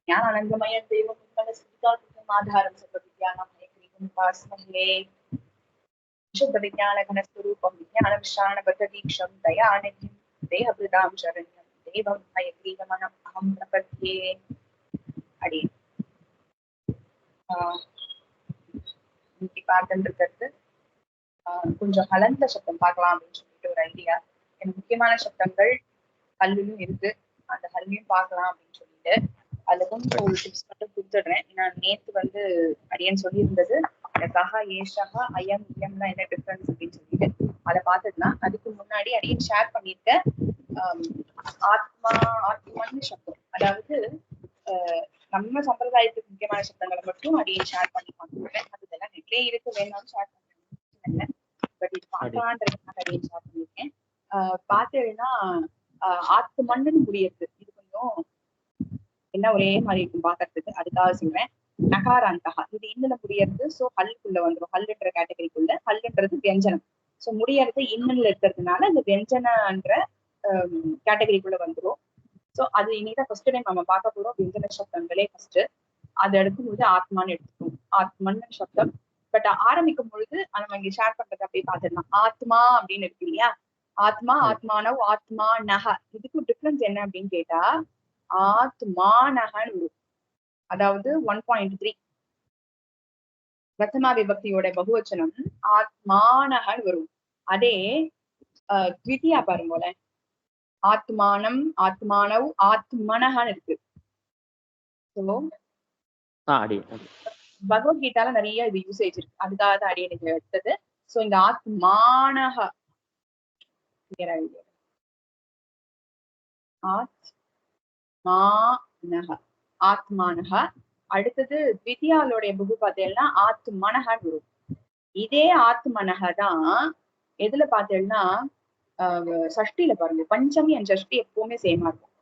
ज्ञानानन्दमय देवमाधारं सर्वविद्यानां हयग्रीवं उपास्महे शुद्धविज्ञानघनस्वरूपं विज्ञानविश्राणबद्धदीक्षं दयानिधिं देहभृतां शरण्यं देवं हयग्रीवमहं प्रपद्ये अडि இன்னைக்கு பார்த்துட்டு இருக்கிறது கொஞ்சம் கலந்த சப்தம் பார்க்கலாம் அப்படின்னு சொல்லிட்டு ஒரு ஐடியா. எனக்கு முக்கியமான சப்தங்கள் ஹல்லுன்னு இருக்கு, அந்த ஹல்லையும் பார்க்கலாம் அப்படின்னு சொல்லிட்டு அதுல கொஞ்சம் ஒரு டிப்ஸ் மட்டும் கொடுத்துடுறேன். நான் நேத்து அடியன் சொல்லியிருந்தது கஹா ஏஷகா ஐயம் இயம்லாம் என்ன டிஃபரன்ஸ் அப்படின்னு சொல்லிட்டு அதை பார்த்துக்கலாம். அதுக்கு முன்னாடி அடியன் ஷேர் பண்ணியிருக்க ஆத்மான்னு சப்தம், அதாவது நம்ம சம்பிரதாயத்துக்கு முக்கியமான சப்தங்களை மட்டும் அடியன் ஷேர் பண்ணி பார்த்துருக்கேன். அதெல்லாம் நெட்லயே இருக்கு, வேணாலும் ஷேர் பண்ணுறேன். பட் இது பார்க்கலான்றதுக்காக அடியன் ஷேர் பண்ணியிருக்கேன். பார்த்தேன்னா ஆத்மன்னு முடியறது இது கொஞ்சம் என்ன ஒரே மாதிரி இருக்கும் பாக்குறதுக்கு, அதுக்காக சொல்றேன். நகாராந்தகா இது இன்னுல முடியறது, சோ ஹல்லுக்குள்ள வந்துடும். ஹல்லுன்ற கேட்டகரிக்குள்ள, ஹல்லுன்றது வியஞ்சனம், சோ முடியறது இன்னுல இருக்கிறதுனால இந்த வியஞ்சனன்ற கேட்டகரிக்குள்ள வந்துடும். சோ அது இன்னைக்கு ஃபர்ஸ்ட் டைம் நம்ம பார்க்க போறோம் வியஞ்சன சப்தங்களே ஃபர்ஸ்ட். அதை எடுக்கும்போது ஆத்மான்னு எடுத்துக்கணும், ஆத்மன்னு சப்தம். பட் ஆரம்பிக்கும் பொழுது நம்ம இங்க ஷேர் பண்றது அப்படியே பார்த்துடலாம். ஆத்மா அப்படின்னு இருக்கு இல்லையா, ஆத்மா ஆத்மானவ் ஆத்மா நக, இதுக்கு டிஃபரன்ஸ் என்ன அப்படின்னு கேட்டா ஆத்மானகன்னு வரும். அதாவது 1.3 பிரதமா விபக்தியோட பகுவச்சனம் ஆத்மானகன்னு வரும். அதே த்விதியா பாருங்களேன், ஆத்மானம் ஆத்மானவ் ஆத்மனகன்னு இருக்கு. பகவத்கீதால நிறைய இது யூசேஜ் இருக்கு, அதுக்காக தான் அடியே நீங்க எடுத்தது. சோ இந்த ஆத்மானக ஆத்மானக. அடுத்தது த்விதியாலோடைய புகு பார்த்தேன்னா ஆத்மனகன்னு வரும். இதே ஆத்மனக தான் எதுல பார்த்தேன்னா சஷ்டியில பாருங்க, பஞ்சமி அண்ட் சஷ்டி எப்பவுமே சேமா இருக்கும்.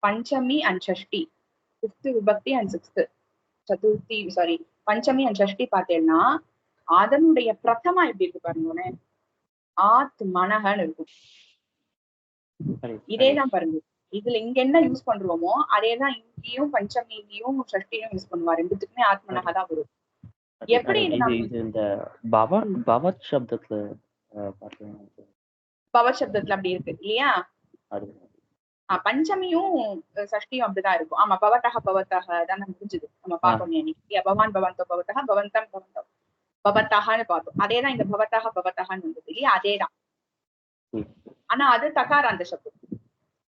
பஞ்சமி அண்ட் சஷ்டி, 5th விபக்தி அண்ட் 6th சதுர்த்தி, சாரி பஞ்சமி அண்ட் சஷ்டி பார்த்தேன்னா அதனுடைய பிரதமா எப்படி இருக்கு பாருங்க, ஆத்மனகன்னு இருக்கும். இதேதான் பாருங்க, இதுல இங்க என்ன யூஸ் பண்றோமோ அதேதான் இங்கேயும் பஞ்சமிலையும் சஷ்டியும் யூஸ் பண்ணுவா, ரெண்டுத்துக்குமே ஆத்மனகா தான் வரும். எப்படி இந்த பவத் சப்தத்துல அப்படி இருக்கு இல்லையா, பஞ்சமியும் சஷ்டியும் அப்படிதான் இருக்கும். ஆமா, பவத்தக பவத்தக தான் நம்ம புரிஞ்சுது, நம்ம பார்த்தோம் அன்னைக்கு. பவான் பவந்தோ பவத்தக பவந்தம் பவந்தோ பவத்தகான்னு பார்த்தோம். அதேதான் இந்த பவத்தக பவத்தகான்னு வந்தது இல்லையா, அதேதான். ஆனா அது தகாராந்த சப்தம்,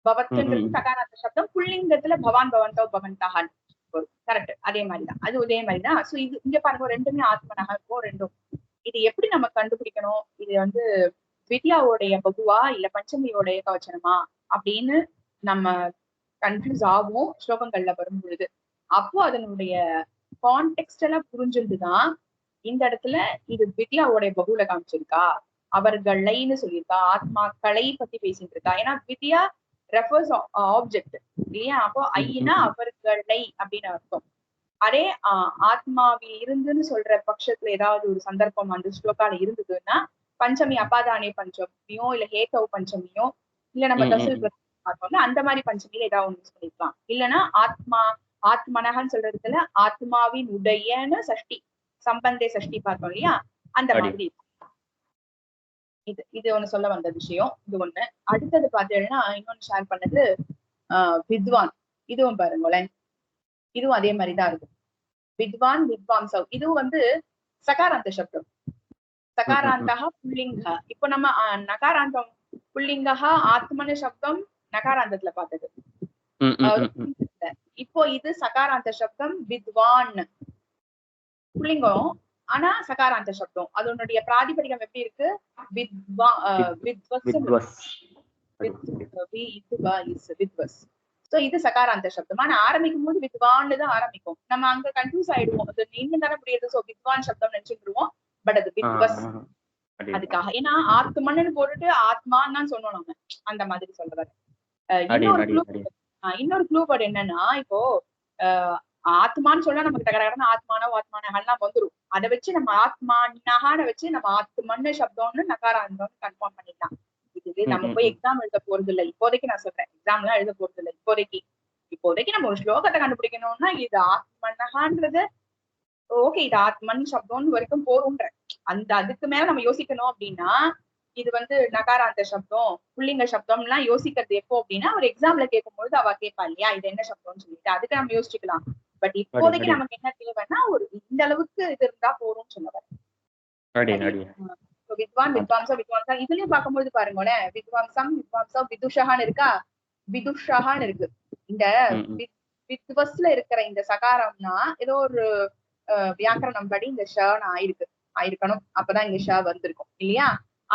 பவத்துன்றது தகாராந்த சப்தம். புல்லிங்கத்துல பவான் பவந்தோ பவந்தகான் வரும். கரெக்ட், அதே மாதிரிதான், அது அதே மாதிரிதான். சோ இது இங்க பாருங்க, ரெண்டுமே ஆத்மனகா இருக்கும் ரெண்டும். இது எப்படி நம்ம கண்டுபிடிக்கணும், இது த்விதியாவோடைய பகுவா இல்ல பஞ்சமியோடைய கவச்சனமா அப்படின்னு நம்ம கன்ஃபியூஸ் ஆகும் ஸ்லோகங்கள்ல வரும் பொழுது. அப்போ அதனுடைய கான்டெக்ஸ்ட் எல்லாம் புரிஞ்சிருந்துதான் இந்த இடத்துல இது த்விதியாவோடைய பகுல காமிச்சிருக்கா, அவர்களைன்னு சொல்லியிருக்கா, ஆத்மாக்களை பத்தி பேசிட்டு இருக்கா. ஏன்னா த்விதியா ரெஃபர்ஸ் ஆப்ஜெக்ட் இல்லையா, அப்போ ஐனா அவர்களை அப்படின்னு அர்த்தம். அதே ஆத்மாவில் இருந்துன்னு சொல்ற பட்சத்துல ஏதாவது ஒரு சந்தர்ப்பம் அந்த ஸ்லோகால இருந்ததுன்னா பஞ்சமி அபாதானே பஞ்சமியோ இல்ல ஹேகவ் பஞ்சமியோ இல்ல நம்ம தசுல் பார்த்தோம்னா அந்த மாதிரி பஞ்சமியில ஏதாவது ஒண்ணு யூஸ் பண்ணிருக்கலாம். இல்லைன்னா ஆத்மனகன்னு சொல்றதுல ஆத்மாவின் உடையன்னு சஷ்டி சம்பந்தே சஷ்டி பார்த்தோம் இல்லையா, அந்த மாதிரி. இது ஒண்ணு சொல்ல வந்த விஷயம், இது ஒண்ணு. அடுத்தது பார்த்தீங்கன்னா இன்னொன்னு ஷேர் பண்ணது வித்வான். இதுவும் பாருங்களேன், இதுவும் அதே மாதிரிதான் இருக்கும். வித்வான் வித்வாம்சவ், இதுவும் சகாராந்த சப்தம். சகாராந்தகா புல்லிங்கா. இப்போ நம்ம நகாராந்தம் புல்லிங்கா ஆத்மன சப்தம் நகாராந்தத்துல பார்த்தது. இப்போ இது சகாராந்த சப்தம் வித்வான் புல்லிங்கம், ஆனா சகாராந்த சப்தம். அதனுடைய பிராதிபதிகம் எப்படி இருக்கு, வித்வஸ். சோ இது சகாராந்த சப்தம். ஆனா ஆரம்பிக்கும் போது வித்வான்னு தான் ஆரம்பிக்கும். நம்ம அங்க கன்ஃபியூஸ் ஆயிடுவோம், அது இன்னும் தானே முடியாது. சோ வித்வான் சப்தம் நினைச்சுருவோம், பட் அது வித்வஸ். அதுக்காக ஏன்னா ஆத்மன்னு போட்டுட்டு ஆத்மான்னு தான் சொன்னோம் நம்ம, அந்த மாதிரி சொல்றாரு. இன்னொரு க்ளூ வேர்ட் என்னன்னா, இப்போ ஆத்மான்னு சொன்னா நமக்கு தகராறுனா ஆத்மானோ ஆத்மானகெல்லாம் வந்துடும். அதை வச்சு நம்ம ஆத்மானகான வச்சு நம்ம ஆத்மன்னு சப்தம்னு நகாராந்தம்னு கன்ஃபார்ம் பண்ணிடலாம். இது நம்ம போய் எக்ஸாம் எழுத போறது இல்லை இப்போதைக்கு. நான் சொல்றேன், எக்ஸாம் எல்லாம் எழுத போறது இல்லை இப்போதைக்கு. இப்போதைக்கு நம்ம ஒரு ஸ்லோகத்தை கண்டுபிடிக்கணும்னா இது ஆத்மனகான்றது ஓகே, இது ஆத்மன் சப்தம்னு வரைக்கும் போறோம்ன்ற அந்த அதுக்கு மேல நம்ம யோசிக்கணும் அப்படின்னா இது வந்து நகாராந்த சப்தம் புள்ளிங்க சப்தம்லாம் யோசிக்கிறது எப்போ அப்படின்னா ஒரு எக்ஸாம்ல கேட்கும்போது அவ கேட்பா இல்லையா இது என்ன சப்தம்னு சொல்லிட்டு அதுக்கு நம்ம யோசிச்சுக்கலாம். பட் இப்போதைக்கு நமக்கு என்ன தேவைன்னா ஒரு இந்த அளவுக்கு இது இருந்தா போறோம்னு சொல்லுவாரு. வித்வான் வித்வாம்சா வித்வாம்சா இதுலயும் பார்க்கும்போது பாருங்களேன், வித்வாம்சம் வித்வாம்சா விதுஷகான்னு இருக்கா, விதுஷகான்னு இருக்கு. இந்த வித்வஸ்ல இருக்கிற இந்த சகாரம்னா ஏதோ ஒரு வியாக்கரணம் படி இந்த ஷான் ஆயிருக்கணும், அப்பதான் இங்க ஷா வந்திருக்கும் இல்லையா.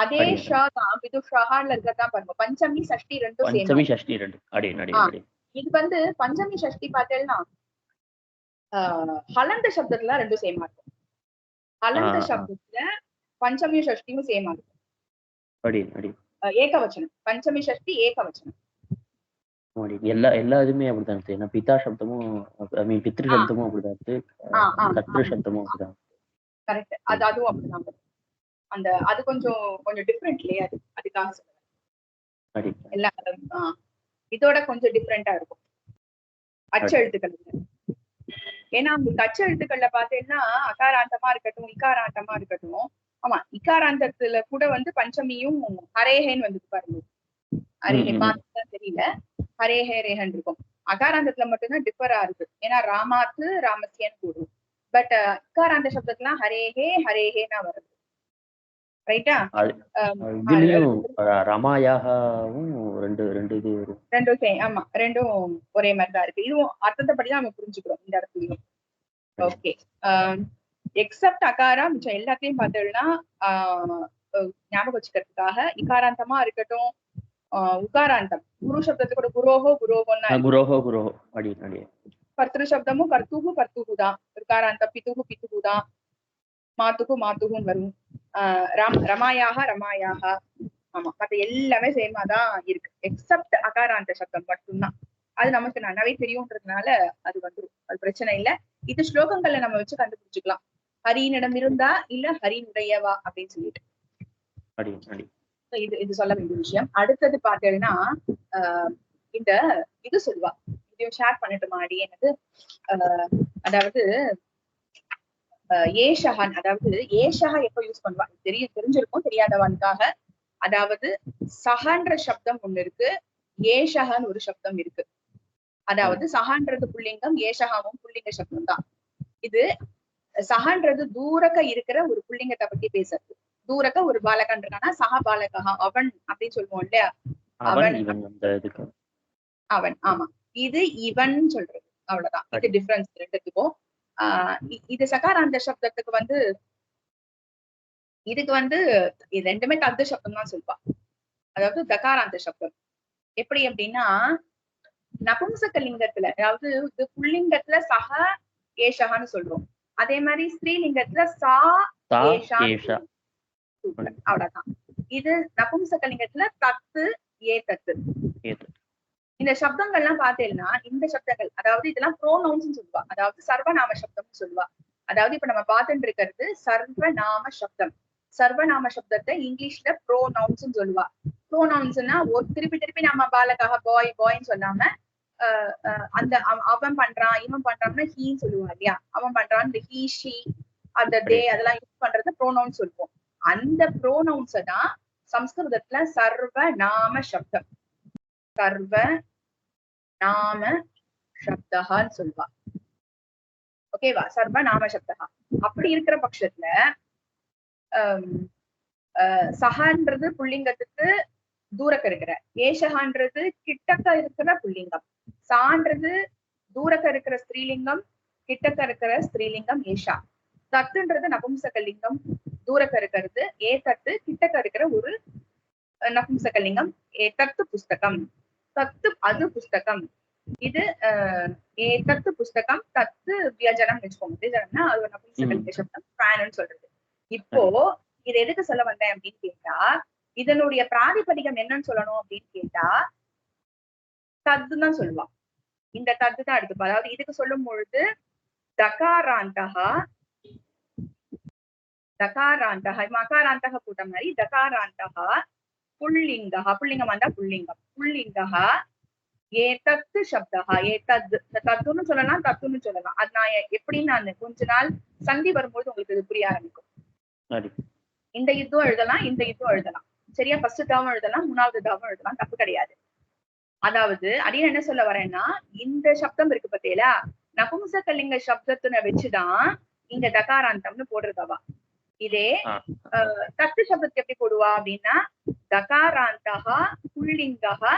அதே ஷா தான் விதுஷகான்ல இருக்கதான் பாருங்க. பஞ்சமி சஷ்டி ரெண்டும் சேம். இது வந்து பஞ்சமி சஷ்டி பார்த்தேன்னா ஹலந்த சப்தத்துல ரெண்டும் சேமா இருக்கும். ஹலந்த சப்தத்துல பஞ்சமி சஷ்டியும் சேமா இருக்கும். ஏகவச்சனம் பஞ்சமி சஷ்டி ஏகவச்சனம் எல்லா இதுமே அப்படிதான். பிதா சப்தமும் பித்ரு சப்தமும் அப்படிதான் இருக்கு, கத்ரு சப்தமும் அப்படிதான். கரெக்ட். அதுவும் அப்படிதான். அந்த அது கொஞ்சம் டிஃபரெண்ட் இல்லையா, அதுக்காக சொல்லுவேன். எல்லா இதோட கொஞ்சம் டிஃபரெண்டா இருக்கும் அச்சு எழுத்துக்கள். ஏன்னா உங்களுக்கு அச்சு எழுத்துக்கள்ல பாத்தீங்கன்னா அகாராந்தமா இருக்கட்டும் இகாராந்தமா இருக்கட்டும், ஆமா இகாராந்தத்துல கூட வந்து பஞ்சமியும் ஹரேஹேன்னு வந்து பாருங்க. ஹரேஹே பார்த்தா தெரியல, ஹரேஹே ரேஹன் இருக்கும். அகாராந்தத்துல மட்டும்தான் டிஃபரா இருக்கு. ஏன்னா ராமாத்து ராமசியன்னு கூடும். பட் இகாராந்த சப்தத்துலாம் ஹரேஹே ஹரேஹேனா வருது. ரைட்டா? ரமாயாகவும் ரெண்டும் சேம். ஆமா, ரெண்டும் ஒரே மாதிரிதான் இருக்கு. இதுவும் அர்த்தத்தைப்படிதான் நம்ம புரிஞ்சுக்கிறோம் இந்த இடத்துலயும். ஓகே, எக்ஸப்ட் அகாரா மிச்சம் எல்லாத்தையும் பார்த்தோம்னா ஞாபகம் வச்சுக்கிறதுக்காக இகாராந்தமா இருக்கட்டும் உகாராந்தம் குரு சப்தத்துக்கு கூட குரோஹோ கர்த்திரு சப்தமும் கர்த்துகு தான், உகாராந்தம் பித்துகு தான், மாத்துகுன்னு வரும். ரமாயாக ஆமா மத்த எல்லாமே சேமா தான் இருக்கு எக்ஸப்ட் அகாராந்த சப்தம் மட்டும்தான். அது நமக்கு நல்லாவே தெரியும்ன்றதுனால அது வந்துடும், அது பிரச்சனை இல்லை. இது ஸ்லோகங்கள்ல நம்ம வச்சு கண்டுபிடிச்சுக்கலாம், ஹரியினிடம் இருந்தா இல்ல ஹரியினுடையவா அப்படின்னு சொல்லிட்டு. இது சொல்ல வேண்டிய விஷயம். அடுத்தது பார்த்தேன்னா இந்த இது சொல்லுவா, இதையும் ஷேர் பண்ணிட்டு மாடி எனக்கு. அதாவது ஏஷகன், அதாவது ஏஷகா எப்ப யூஸ் பண்ணுவா தெரிஞ்சிருக்கும் தெரியாதவனுக்காக. அதாவது சஹன்ற சப்தம் ஒண்ணு இருக்கு, ஏஷகன் ஒரு சப்தம் இருக்கு. அதாவது சஹன்றது புள்ளிங்கம், ஏஷகாவும் புள்ளிங்க சப்தம் தான். இது சஹன்றது தூரக்க இருக்கிற ஒரு புள்ளிங்கத்தை பத்தி பேசுறது. தூரக்க ஒரு பாலகன் இருக்கானா சஹ பாலகா அவன் அப்படின்னு சொல்லுவோம் இல்லையா, அவன். ஆமா, இது இவன் சொல்றது, அவ்வளவுதான். இது டிஃபரன்ஸ் ரெண்டுத்துக்கும். இது சகாராந்த சப்தத்துக்கு வந்து இதுக்கு வந்து இது ரெண்டுமே தத்து சப்தம் தான் சொல்லுவா. அதாவது தகாராந்த சப்தம் எப்படி அப்படின்னா நபும்சகலிங்கத்துல, அதாவது இது புல்லிங்கத்துல சஹ ஏஷகான்னு சொல்றோம். அதே மாதிரி ஸ்ரீலிங்கத்துல சா ஏஷா, அவ்வளவுதான். இது நபும்சகலிங்கத்துல தத்து ஏ தத்து. இந்த சப்தங்கள்லாம் பார்த்தேன்னா இந்த சப்தங்கள், அதாவது இதெல்லாம் ப்ரோனவுன்ஸ் சொல்லுவா, அதாவது சர்வநாம சப்தம் சொல்லுவா. அதாவது இப்ப நம்ம பார்த்துட்டு இருக்கிறது சர்வநாம சப்தம். சர்வநாம சப்தத்தை இங்கிலீஷ்ல ப்ரோனவுன்ஸ் சொல்லுவா. ப்ரோனவுன்ஸ்னா ஒரு திருப்பி நம்ம பாலகாக பாய்ன்னு சொல்லாம அந்த அவன் பண்றான் இவன் பண்றான்னா ஹீன்னு சொல்லுவா இல்லையா, அவன் பண்றான் இந்த ஹீ ஷி அந்த தே அதெல்லாம் யூஸ் பண்றது ப்ரோனவுன்ஸ் சொல்லுவோம். அந்த ப்ரோனவுன்ஸை தான் சம்ஸ்கிருதத்துல சர்வநாம சப்தம், சர்வ நாம சப்தகான்னு சொல்வா. ஓகேவா, சர்வ நாம சப்தகா. அப்படி இருக்கிற பட்சத்துல சஹன்றது புள்ளிங்கத்துக்கு தூரக்க இருக்கிற, ஏஷகான்றது கிட்டக்க இருக்கிற புள்ளிங்கம், சான்றது தூரக்க இருக்கிற ஸ்திரீலிங்கம், கிட்டக்க இருக்கிற ஸ்திரீலிங்கம் ஏஷா. தத்துன்றது நபும்சகலிங்கம், தூரக்க இருக்கிறது. ஏ தத்து கிட்டக்க இருக்கிற ஒரு நபும்சகலிங்கம். ஏ தத்து புஸ்தகம், தத்து அது புஸ்தகம். இது தத்து புஸ்தகம், தத்து வியஜனம் வச்சுக்கோங்க. வியஜனம்னா அது ஒரு நபும்சகலிங்க சப்தம், ஃபேன்னு சொல்றது. இப்போ இது எதுக்கு சொல்ல வந்தேன் அப்படின்னு கேட்டா, இதனுடைய பிராதிபதிகம் என்னன்னு சொல்லணும் அப்படின்னு கேட்டா தத்துதான் சொல்லுவா. இந்த தத்து தான் எடுத்துப்பா. அதாவது இதுக்கு சொல்லும் பொழுது தகாராந்தகா மகாராந்தக கூட்டம் மாதிரி தகாராந்தகா புல்லிங்கா, புல்லிங்கம் வந்தா புல்லிங்கம், புல்லிங்கா ஏதத்து சப்தா ஏதத் தத்துன்னு சொல்லலாம் தத்துன்னு சொல்லலாம். அது நான் எப்படின்னு நான் கொஞ்ச நாள் சந்தி வரும்போது உங்களுக்கு இது புரிய ஆரம்பிக்கும். இந்த யுத்தம் எழுதலாம், இந்த யுத்தம் எழுதலாம். சரியா? ஃபர்ஸ்ட் தாவும் எழுதலாம், மூணாவது தாவும் எழுதலாம், தப்பு கிடையாது. அதாவது அடியே என்ன சொல்ல வரேன்னா, இந்த சப்தம் இருக்கு பத்தியலா, நபும்சகலிங்க சப்தத்தின வச்சுதான் இங்க தகாராந்தம்னு போடுறதவா. இதே தத்து சப்தத்துக்கு எப்படி போடுவா அப்படின்னா, தகாராந்தகா புல்லிங்கா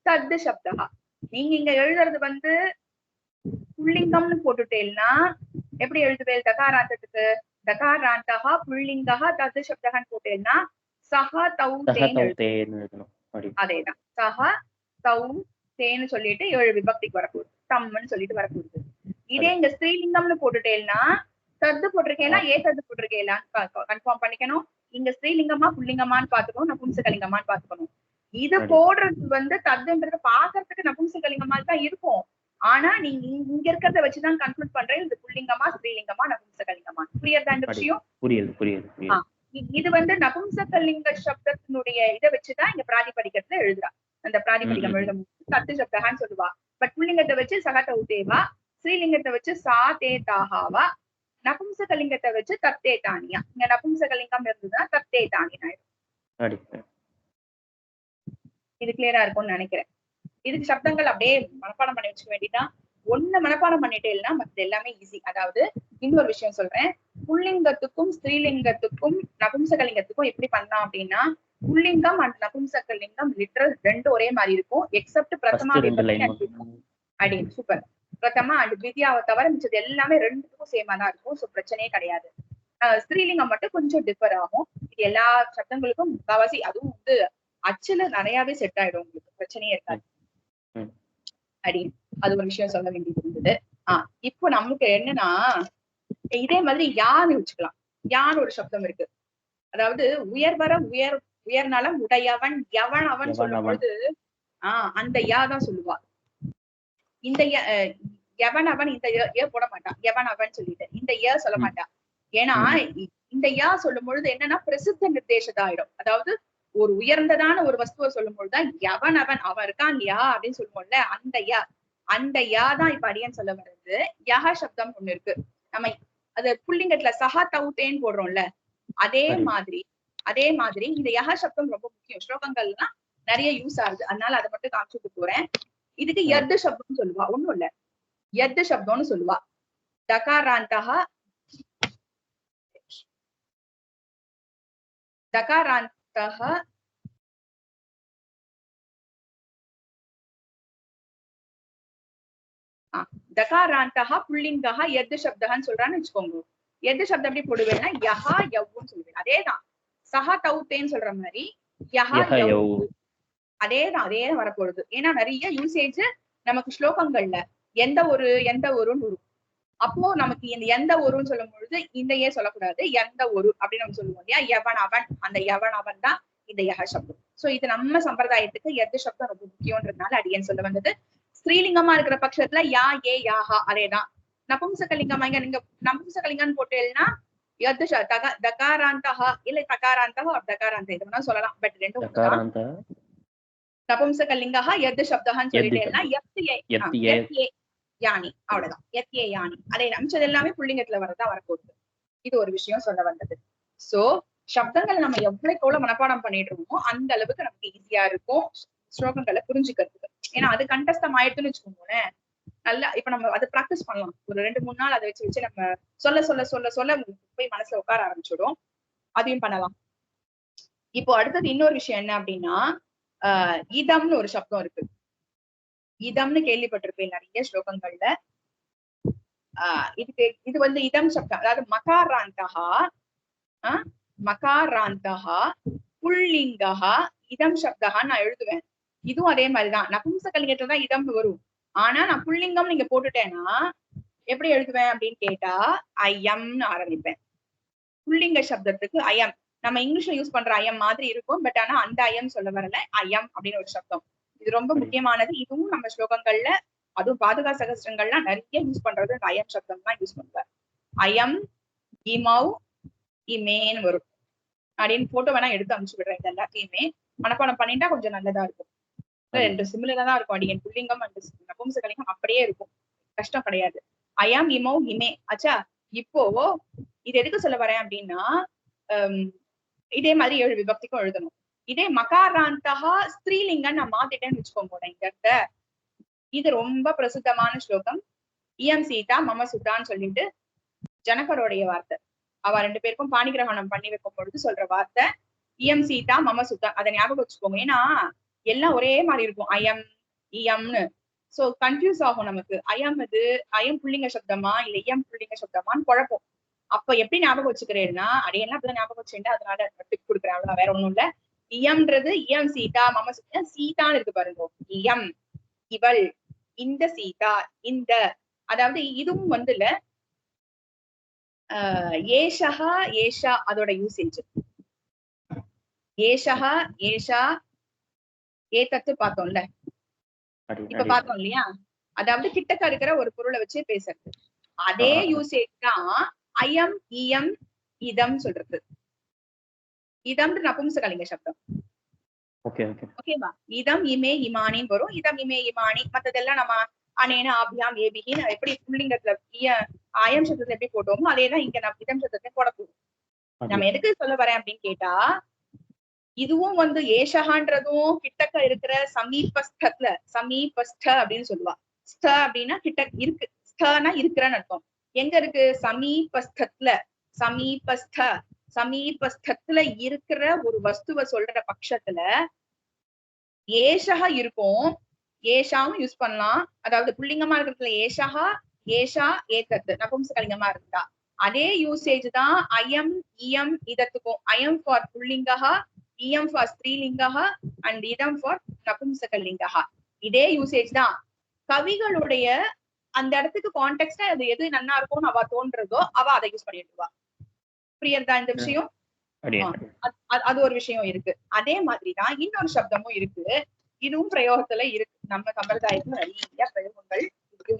தத்து சப்தகா. நீங்க இங்க எழுதுறது வந்து புல்லிங்கம்னு போட்டுட்டேன்னா எப்படி எழுதுவேல் தகாராந்தத்துக்கு? தகாராந்தகா புல்லிங்கா தத்து சப்தகான்னு போட்டேன்னா சஹா தௌ தேன்னு அதேதான். சஹா தௌ தேன்னு சொல்லிட்டு 7 விபக்திக்கு வரப்போகுது, தம்னு சொல்லிட்டு வரப்போகுது. இதே இங்க ஸ்ரீலிங்கம்னு போட்டுட்டேன்னா தத்து போட்டிருக்கேனா ஏ தத்து போட்டிருக்கேலான்னு கன்ஃபார்ம் பண்ணிக்கணும். இங்க ஸ்ரீலிங்கமா புல்லிங்கமான்னு பாத்துக்கணும், நபும்சகலிங்கமான்னு பாத்துக்கணும். இது போடுறது வந்து தத்துன்றது பாக்குறதுக்கு நபும்சகலிங்கமா தான் இருக்கும். ஆனா நீங்க இங்க இருக்கிறத வச்சுதான் கன்க்ளூட் பண்றேன் இது புல்லிங்கமா ஸ்ரீலிங்கமா நபும்சகலிங்கமா. புரியுதா இந்த விஷயம்? புரியுது. இது வந்து நபும்சகலிங்க சப்தத்தினுடைய இதை வச்சுதான் இங்க பிராதிபதிகத்துல எழுதுறா. அந்த பிராதிபதிகம் எழுதும் தத்து சப்தகான்னு சொல்லுவா. பட் புல்லிங்கத்தை வச்சு சகத உதேவா, ஸ்ரீலிங்கத்தை வச்சு சா தே தாகாவா, நபும்சகலிங்கத்தை வச்சு தத்தே தானியா. இங்க நபும்சகலிங்கம் இருந்ததுன்னா தத்தே தானியா. இது கிளியரா இருக்கும்னு நினைக்கிறேன். இதுக்கு சப்தங்கள் அப்படியே மனப்பாடம் பண்ணி வச்சுக்க வேண்டியதான். ஒண்ணு மனப்பாடம் பண்ணிட்டேன்னா மற்ற எல்லாமே ஈஸி. அதாவது இன்னொரு விஷயம் சொல்றேன், புல்லிங்கத்துக்கும் ஸ்ரீலிங்கத்துக்கும் நபும்சகலிங்கத்துக்கும் எப்படி பண்ணலாம் அப்படின்னா, புல்லிங்கம் அண்ட் நபும்சகலிங்கம் லிட்டரல் ரெண்டு ஒரே மாதிரி இருக்கும், எக்ஸப்ட் பிரதமா அடி சூப்பர் பிரதமா அண்ட் த்விதியாவை தவிர மிச்சது எல்லாமே ரெண்டுத்துக்கும் சேமா தான் இருக்கும். சோ பிரச்சனையே கிடையாது. ஸ்ரீலிங்கம் மட்டும் கொஞ்சம் டிஃபர் ஆகும். இது எல்லா சப்தங்களுக்கும் முக்காவாசி, அதுவும் வந்து அச்சுல நிறையவே செட் ஆயிடும், உங்களுக்கு பிரச்சனையே இருக்காது. அடி அது ஒரு விஷயம் சொல்ல வேண்டியது இருந்தது. இப்போ நமக்கு என்னன்னா, இதே மாதிரி யான்னு வச்சுக்கலாம். யான்னு ஒரு சப்தம் இருக்கு. அதாவது உயர்வர உயர்நலம் உடையவன் எவன் அவன் சொல்லும் பொழுது அந்த யா தான் சொல்லுவா. இந்த எவன் அவன் இந்த ஏ போட மாட்டான், எவன் அவன் சொல்லிட்டு இந்த ஏ சொல்ல மாட்டான். ஏன்னா இந்த யா சொல்லும் பொழுது என்னன்னா பிரசித்த நிர்தேசதா ஆயிடும். அதாவது ஒரு உயர்ந்ததான ஒரு வஸ்துவை சொல்லும் பொழுதுதான் எவன் அவன் அவன் இருக்கான் யா அப்படின்னு சொல்லுவோம்ல, அந்த யா தான் இப்ப அடியன் சொல்ல வர்றது. யஹ சப்தம் ஒண்ணு இருக்கு. நம்ம அது புல்லிங்கத்துல சஹா தௌத்தேன்னு போடுறோம்ல, அதே மாதிரி இந்த யஹ சப்தம் ரொம்ப முக்கியம். ஸ்லோகங்கள்லாம் நிறைய யூஸ் ஆகுது, அதனால அதை மட்டும் காமிச்சுட்டு போறேன். இதுக்கு யத்து சப்தம்னு சொல்லுவா. ஒண்ணும் இல்ல, யத்து சப்தம்னு சொல்லுவா. தகாராந்தஹ தகாராந்தஹ புல்லிங்கஹ யத்து சப்தஹன்னு சொல்றான்னு வச்சுக்கோங்க. எது சப்தம் எப்படி போடுவேன்னா யஹா யவ்வுன்னு சொல்லுவேன். அதேதான் சஹா தௌத்தேன்னு சொல்ற மாதிரி யஹா யவ், அதேதான் வரப்போகுது. ஏன்னா நிறைய யூசேஜ் நமக்கு ஸ்லோகங்கள்ல எந்த ஒருன்னு வரும். அப்போ நமக்கு இந்த எந்த ஒருன்னு சொல்லும் பொழுது இந்த ஏ சொல்லக்கூடாது, எந்த ஒரு அப்படின்னு நம்ம சொல்லுவோம் இல்லையா. யவன் அவன், அந்த யவன் அவன் தான் இந்த யஹ சப்தம். சோ இது நம்ம சம்பிரதாயத்துக்கு எது சப்தம் ரொம்ப முக்கியம்ன்றதுனால அடியன் சொல்ல வந்தது. ஸ்ரீலிங்கமா இருக்கிற பட்சத்துல யா ஏ யாஹா அதேதான். நபும்சகலிங்கமா இங்க நீங்க நபும்சகலிங்கன்னு போட்டேன்னா எது தகாராந்தஹா இல்ல தகாராந்தஹா தகாராந்த இது வேணா சொல்லலாம். பட் ரெண்டும் நபும்சகலிங்கஹா எது சப்தஹான்னு சொல்லிட்டேன்னா எத் யானி அவ்வளவுதான். எத் ஏ யானி அதே அம்சது எல்லாமே புள்ளிங்கத்துல வரதா வரப்போகுது. இது ஒரு விஷயம் சொல்ல வந்தது. சோ சப்தங்களை நம்ம எவ்வளவு மனப்பாடம் பண்ணிட்டு இருக்கோமோ அந்த அளவுக்கு நமக்கு ஈஸியா இருக்கும் ஸ்லோகங்களை புரிஞ்சுக்கிறதுக்கு. ஏன்னா அது கண்டஸ்தம் ஆயிடுதுன்னு வச்சுக்கோங்களேன், நல்லா இப்ப நம்ம அதை பிராக்டிஸ் பண்ணலாம். ஒரு 2-3 நாள் அதை வச்சு நம்ம சொல்ல போய் மனசுல உட்கார ஆரம்பிச்சிடும். அதையும் பண்ணலாம். இப்போ அடுத்தது இன்னொரு விஷயம் என்ன அப்படின்னா, இதம்னு ஒரு சப்தம் இருக்கு. இதம்னு கேள்விப்பட்டிருப்பேன் நிறைய ஸ்லோகங்கள்ல. இது வந்து இதம் சப்தம். அதாவது மகாராந்தஹா புல்லிங்கஹா இதம் சப்தஹான்னு நான் எழுதுவேன். இதுவும் அதே மாதிரிதான். நபும்சகலிங்கத்துல தான் இதம் வரும். ஆனா நான் புல்லிங்கம் நீங்க போட்டுட்டேன்னா எப்படி எழுதுவேன் அப்படின்னு கேட்டா ஐயம்னு ஆரம்பிப்பேன். புல்லிங்க சப்தத்துக்கு ஐயம் நம்ம இங்கிலீஷ்ல யூஸ் பண்ற ஐயம் மாதிரி இருக்கும். பட் ஆனா அந்த ஐயம் சொல்ல வரல, ஐயம் அப்படின்னு ஒரு சப்தம். இது ரொம்ப முக்கியமானது. இதுவும் நம்ம ஸ்லோகங்கள்ல அதுவும் பாதுகா சகஸ்திரங்கள்லாம் நிறைய யூஸ் பண்றது அந்த ஐயம் சப்தம் தான் யூஸ் பண்ணுவார். ஐயம் இமௌ இமேன்னு வரும். அப்படின்னு போட்டோ வேணா எடுத்து அனுப்பிச்சு விடுறேன். இது எல்லாத்தையுமே மனப்பாடம் பண்ணிட்டா கொஞ்சம் நல்லதா இருக்கும். ரெண்டு சிமிலரா தான் இருக்கும் அடியன். புல்லிங்கம் அண்ட் நபும்சகலிங்கம் அப்படியே இருக்கும், கஷ்டம் கிடையாது. அயம் இமோ இமே ஆச்சா. இப்போ இது எதுக்கு சொல்ல வரேன் அப்படின்னா, இதே மாதிரி 7 விபக்திக்கும் எழுதணும். இதே மகாராந்தகா ஸ்திரீலிங்கம் நான் மாத்திட்டேன்னு வச்சுக்கோங்க இங்க. இது ரொம்ப பிரசித்தமான ஸ்லோகம். இயம் சீதா மம சுதான்னு சொல்லிட்டு ஜனகருடைய வார்த்தை. அவ 2 பேருக்கும் பாணிகிரகணம் பண்ணி வைக்கும் பொழுது சொல்ற வார்த்தை இயம் சீதா மம சுதா. அதை ஞாபகம் வச்சுக்கோங்க. ஏன்னா எல்லாம் ஒரே மாதிரி இருக்கும், அயம் இயம்னு. சோ கன்ஃபியூஸ் ஆகும் நமக்கு. அயம் இது அயம் புள்ளிங்க சப்தமா இல்ல இயம் புள்ளிங்க சப்தமான்னு குழப்பம். அப்ப எப்படி ஞாபகம் வச்சுக்கிறேன்னா, அடையெல்லாம் அப்படிதான் ஞாபகம் வச்சுட்டு அதனால டிப் கொடுக்குறேன், அவ்வளவு, வேற ஒண்ணும் இல்ல. இயம்ன்றது இயம் சீதா மம சுதா. சீதான்னு இருக்கு பாருங்க, இயம் இவள், இந்த சீதா இந்த, அதாவது இதுவும் வந்து இல்ல ஏஷஹா ஏஷா அதோட யூசேஜ். ஏஷஹா ஏஷா ஏதத்து பார்த்தோம்ல, இப்ப பார்த்தோம் இல்லையா. அதாவது கிட்டக்க இருக்கிற ஒரு பொருளை வச்சு பேசுறது. அதே யூசேஜ் தான் அயம் இயம் இதம் சொல்றது. இதம் நபும்சகலிங்க சப்தம். ஓகேவா. இதம் இமே இமானின்னு வரும், இதம் இமே இமானி. மத்ததெல்லாம் நம்ம அனேன ஆபியாம் ஏபிகின்னு எப்படி புள்ளிங்கத்துல அயம் சப்தத்துல எப்படி போட்டோமோ அதேதான் இங்க நம்ம இதம் சப்தத்தை போட போறோம். நம்ம எதுக்கு சொல்ல வரேன் அப்படின்னு கேட்டா, இதுவும் வந்து ஏஷகான்றதும் கிட்டக்க இருக்கிற சமீபஸ்தத்துல, சமீபஸ்த அப்படின்னு சொல்லுவா. ஸ்த அப்படின்னா கிட்ட இருக்கு, ஸ்தனா இருக்கிறன்னு அர்த்தம். எங்க இருக்கு? சமீபஸ்தத்துல, சமீபஸ்தத்துல இருக்கிற ஒரு வஸ்துவ சொல்ற பட்சத்துல ஏஷகா இருக்கும், ஏஷாவும் யூஸ் பண்ணலாம். அதாவது புள்ளிங்கமா இருக்கிறதுல ஏஷகா ஏஷா ஏதத்து நபும்சகலிங்கமா இருந்தா அதே யூசேஜ் தான் அயம் இயம் இதத்துக்கும். அயம் ஃபார் புள்ளிங்கா, இயம் ஃபார் ஸ்திரீலிங்கா அண்ட் இதம் ஃபார் நபும்சகலிங்கா. இதே யூசேஜ் தான். கவிகளுடைய அந்த இடத்துக்கு கான்டெக்ஸ்டா அது எது நல்லா இருக்கும்னு அவ தோன்றதோ அவ அதை யூஸ் பண்ணிடுவா. புரியுதா இந்த விஷயம்? அது ஒரு விஷயம் இருக்கு. அதே மாதிரிதான் இன்னொரு சப்தமும் இருக்கு, இதுவும் பிரயோகத்துல இருக்கு. நம்ம சம்பிரதாயத்துல நிறைய பிரயோகங்கள்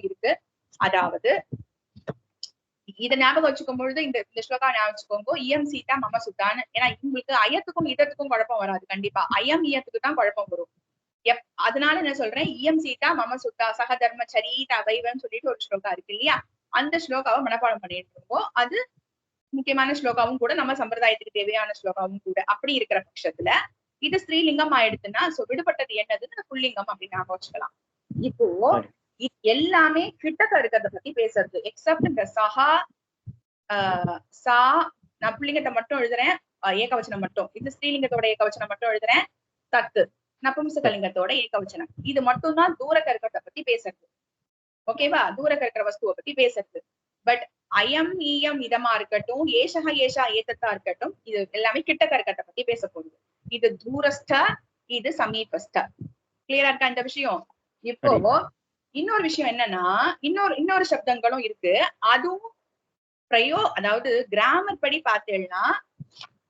இருக்கு. அதாவது இதை ஞாபகம் வச்சுக்கும் பொழுது இந்த ஸ்லோகா ஞாபகம் வச்சுக்கோங்க, இயம் சீதா மம சுத்தான்னு. ஏன்னா உங்களுக்கு அயத்துக்கும் இதத்துக்கும் குழப்பம் வராது. கண்டிப்பா அயம் இயத்துக்கு தான் குழப்பம் வரும். அதனால என்ன சொல்றேன், இயம் சீதா மம சுத்தா சக தர்ம சரிதா வைவன்னு சொல்லிட்டு ஒரு ஸ்லோகா இருக்கு இல்லையா, அந்த ஸ்லோகாவை மனப்பாடம் பண்ணிட்டு இருக்கோம். அது முக்கியமான ஸ்லோகாவும் கூட, நம்ம சம்பிரதாயத்துக்கு தேவையான ஸ்லோகாவும் கூட. அப்படி இருக்கிற பட்சத்துல இது ஸ்திரீலிங்கம் ஆயிடுச்சுன்னா விடுபட்டது என்னதுன்னு புல்லிங்கம் அப்படின்னு ஞாபகம் வச்சுக்கலாம். இப்போ இது எல்லாமே கிட்டக்க இருக்கிறத பத்தி பேசுறது. எக்ஸப்ட் இந்த சஹா சா, நான் புள்ளிங்கத்தை மட்டும் எழுதுறேன், ஏகவச்சனம் மட்டும். இது ஸ்ரீலிங்கத்தோட ஏகவச்சனம் மட்டும் எழுதுறேன். தத்து நபும்சகலிங்கத்தோட ஏகவச்சனம். இது மட்டும் தான் தூர கருக்கத்தை பத்தி பேசுறது. ஓகேவா, தூர கருக்கிற வஸ்துவை பத்தி பேசுறது. பட் அயம் ஈயம் இதமா இருக்கட்டும், ஏஷகா ஏஷா ஏதத்தா இருக்கட்டும், இது எல்லாமே கிட்ட கருக்கத்தை பத்தி பேச போகுது. இது தூரஸ்த, இது சமீபஸ்த. கிளியரா இருக்கா இந்த விஷயம்? இப்போ இன்னொரு விஷயம் என்னன்னா, இன்னொரு சப்தங்களும் இருக்கு. அதுவும் அதாவது கிராமர் படி பார்த்தேன்னா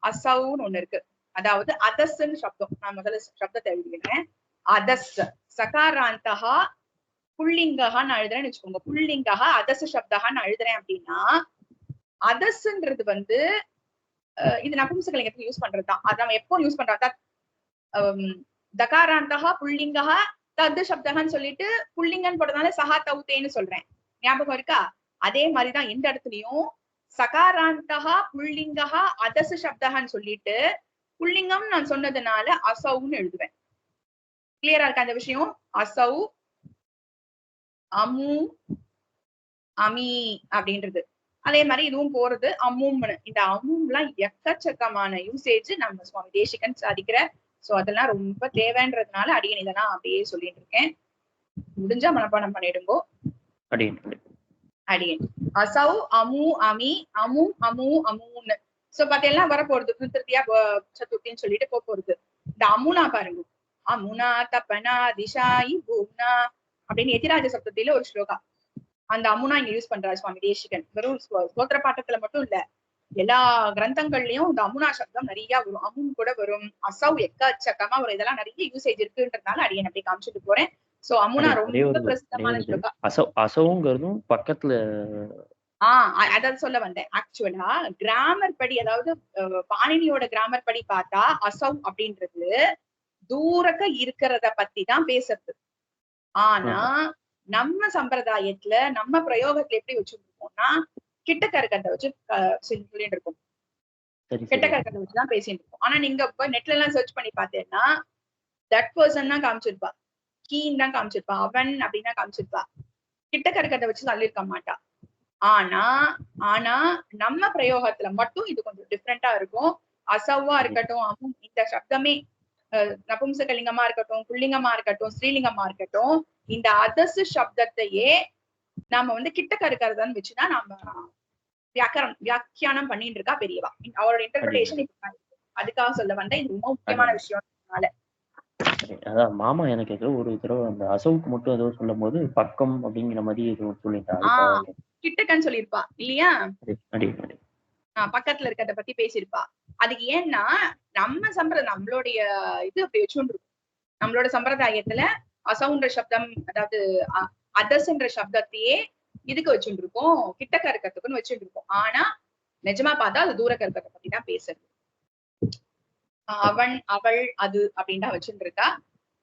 அசவுன்னு ஒண்ணு இருக்கு. அதாவது அதஸ்ன்னு சப்தம். நான் முதல்ல சப்தத்தை எழுதிக்கிறேன். அதஸ் சகாராந்தகா புள்ளிங்ககா நான் எழுதுறேன்னு வச்சுக்கோங்க. புள்ளிங்ககா அதஸ் சப்தகா நான் எழுதுறேன் அப்படின்னா, அதஸ்ன்றது வந்து இது நபும்சகலிங்கத்துக்கு யூஸ் பண்றதுதான். அது நம்ம எப்போ யூஸ் பண்றோம், தகாராந்தகா புள்ளிங்ககா தத்து சப்தகான்னு சொல்லிட்டு புள்ளிங்கன்னு போட்டதுனால சகா தவுத்தேன்னு சொல்றேன். ஞாபகம் இருக்கா? அதே மாதிரிதான் இந்த இடத்துலயும் சகாராந்தகா புள்ளிங்ககா அதசு சப்தகான்னு சொல்லிட்டு புள்ளிங்கம் நான் சொன்னதுனால அசவுன்னு எழுதுவேன். கிளியரா இருக்கா அந்த விஷயம்? அசௌ அமு அமி அப்படின்றது. அதே மாதிரி இதுவும் போறது அம்மும்னு. இந்த அம்மும்லாம் எக்கச்சக்கமான யூசேஜ் நம்ம சுவாமி தேசிகன் சாதிக்கிற. சோ அதெல்லாம் ரொம்ப தேவைன்றதுனால அடியன் இதெல்லாம் அப்படியே சொல்லிட்டு இருக்கேன். முடிஞ்சா மனப்பாடம் பண்ணிடுங்கோ. அடியன் அசௌ அமு அமி அமும் அமு அமுன்னு. சோ பாத்தெல்லாம் வர போறது திருத்தியா சதுர்த்தின்னு சொல்லிட்டு போறது. இந்த அமுனா பாருங்க, அமுனா தப்பனா திசாயி பூம்னா அப்படின்னு எதிராஜ சப்தத்தில ஒரு ஸ்லோகா. அந்த அமுனா இங்க யூஸ் பண்றாரு சுவாமி தேசிகன். வெறும் ஸ்தோத்திர பாட்டத்துல மட்டும் இல்ல, எல்லா கிரந்தங்கள்லயும் இந்த அமுனா சப்தம் நிறைய வரும். அமும் கூட வரும், அசௌ எக்கச்சக்கமா வரும். இதெல்லாம் நிறைய யூசேஜ் இருக்குன்றதுனால அடியன் அப்படி காமிச்சிட்டு போறேன். சோ அமுனா ரொம்ப பிரசித்தமான ஸ்லோகா. அசௌங்கிறதும் பக்கத்துல அதாவது சொல்ல வந்தேன். ஆக்சுவலா கிராமர் படி, அதாவது பாணினியோட கிராமர் படி பார்த்தா அசௌ அப்படின்றது தூரக்க இருக்கிறத பத்தி தான் பேசுறது. ஆனா நம்ம சம்பிரதாயத்துல நம்ம பிரயோகத்துல எப்படி வச்சுருக்கோம்னா கிட்டக்க இருக்கிறத வச்சு சொல்லிட்டு இருக்கோம், கிட்டக்க இருக்கிறத வச்சுதான் பேசிட்டு இருக்கோம். ஆனா நீங்க போய் நெட்ல எல்லாம் சர்ச் பண்ணி பார்த்தேன்னா தட் பர்சன் தான் காமிச்சிருப்பா, கீன் தான் காமிச்சிருப்பா, அவன் அப்படின்னா காமிச்சிருப்பா, கிட்டக்க இருக்கிறத வச்சு சொல்லியிருக்க மாட்டா. ஆனா ஆனா நம்ம பிரயோகத்துல மட்டும் இது கொஞ்சம் டிஃப்ரெண்டா இருக்கும். அசவ்வா இருக்கட்டும், அமும், இந்த சப்தமே நபும்சகலிங்கமா இருக்கட்டும், புல்லிங்கமா இருக்கட்டும், ஸ்ரீலிங்கமா இருக்கட்டும், இந்த அதசு சப்தத்தையே நாம வந்து கிட்டக்க இருக்கிறதான்னு வச்சுதான் நம்ம வியாக்கியானம் பண்ணிட்டு இருக்கா பெரியவா. அவரோட இன்டர்பிரேஷன் அதுக்காக சொல்ல வந்த இது ரொம்ப முக்கியமான விஷயம். அதான் மாமா எனக்கு ஏதோ ஒரு தடவை அந்த அசவுக்கு மட்டும் ஏதோ சொல்லும் போது பக்கம் அப்படிங்கிற மாதிரி ஏதோ சொல்லிட்டாங்க, கிட்டக்கன்னு சொல்லியிருப்பா இல்லையா, பக்கத்துல இருக்கிறத பத்தி பேசியிருப்பா. அதுக்கு ஏன்னா நம்மளுடைய இது அப்படி வச்சுட்டு இருக்கும். நம்மளோட சம்பிரதாயத்துல அசவுன்ற சப்தம், அதாவது அதஸ்ன்ற சப்தத்தையே இதுக்கு வச்சுட்டு இருக்கோம், கிட்டக்க இருக்கிறதுக்குன்னு வச்சுட்டு இருக்கோம். ஆனா நிஜமா பார்த்தா அது தூரக்க இருக்கிறத பத்தி தான் பேசுறது. அவன், அவள், அது அப்படின்னு வச்சுட்டு இருக்கா.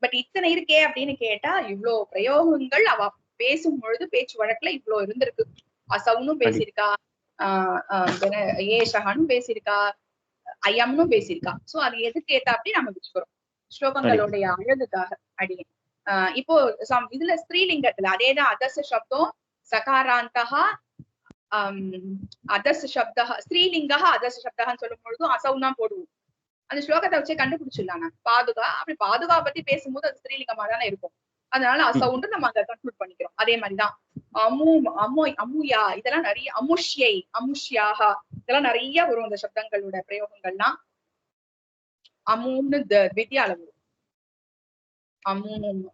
பட் இத்தனை இருக்கே அப்படின்னு கேட்டா இவ்வளவு பிரயோகங்கள் அவ பேசும் பொழுது பேச்சு வழக்குல இவ்வளவு இருந்திருக்கு. அசவுனும் பேசியிருக்கா, ஏஷகனும் பேசியிருக்கா, ஐயம்னும் பேசியிருக்கா. சோ அது எதுக்கு ஏத்தா அப்படி நம்ம வச்சுக்கிறோம் ஸ்லோகங்களுடைய அழகுக்காக அடியே. இப்போ இதுல ஸ்ரீலிங்கத்துல அதேதான் அதச சப்தம் சகாராந்தகா அதச சப்தா ஸ்ரீலிங்கா அதச சப்தான்னு சொல்லும் பொழுதும் அசவுன் தான் போடுவோம். அந்த ஸ்லோகத்தை வச்சே கண்டுபிடிச்சிடலாம். பாதுகா அப்படி பாதுகா பத்தி பேசும்போது அது ஸ்ரீலிங்கமா தானே இருக்கும். அதனால அசவுண்டு நம்ம அதை கன்க்ளூட் பண்ணிக்கிறோம். அதே மாதிரிதான் அமுயா இதெல்லாம் நிறைய, அமுஷ்யை, அமுஷ்யாக இதெல்லாம் நிறைய வரும் இந்த சப்தங்களோட பிரயோகங்கள்லாம். அமுன்னு வித்யால வரும். அம்மும்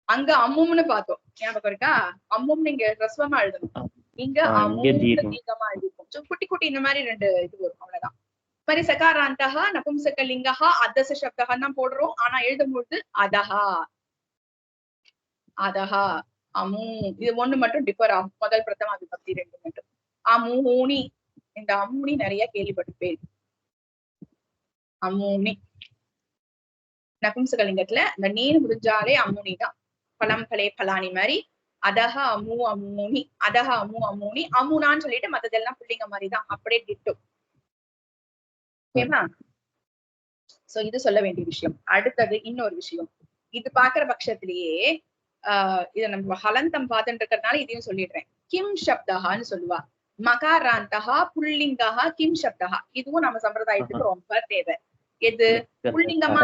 அங்க அம்மும்னு பார்த்தோம், ஞாபகம் இருக்கா? அம்மும் நீங்க ரஸ்வமா எழுதணும், இங்க அமும் தீர்க்கமா எழுதிருக்கும். குட்டி குட்டி இந்த மாதிரி 2 இது வரும், அவ்வளவுதான். மாதிரி சகாராந்தகா நபும்சகலிங்கா அதச சப்தகான்னு தான் போடுறோம். ஆனா எழுதும்பொழுது அதஹா அதஹா அமு, இது ஒண்ணு மட்டும் டிஃபர் ஆகும். முதல் பிரதம விபக்தி 2 மட்டும். அமுனி, இந்த அம்முனி நிறைய கேள்விப்பட்டிருப்பேன். அம்முனி நபும்சகலிங்கத்துல இந்த நீர் முடிஞ்சாலே அம்முனி தான். பலம் பலே பலானி மாதிரி அதஹ அம்மு அம்மூனி, அதஹ அம்மு அம்மூனி, அம்முனான்னு சொல்லிட்டு மத்ததெல்லாம் புள்ளிங்க மாதிரிதான், அப்படியே டிட்டோ. ஓகேவா? சோ இது சொல்ல வேண்டிய விஷயம். அடுத்தது இன்னொரு விஷயம், இது பாக்குற பட்சத்திலேயே இத நம்ம ஹலந்தம் பார்த்துட்டு இருக்கிறதுனால இதையும் சொல்லிடுறேன். கிம் சப்தகான்னு சொல்லுவா, மகாராந்தகா புல்லிங்கா கிம் சப்தகா. இதுவும் நம்ம சம்பிரதாயத்துக்கு ரொம்ப தேவை. எது புல்லிங்கமா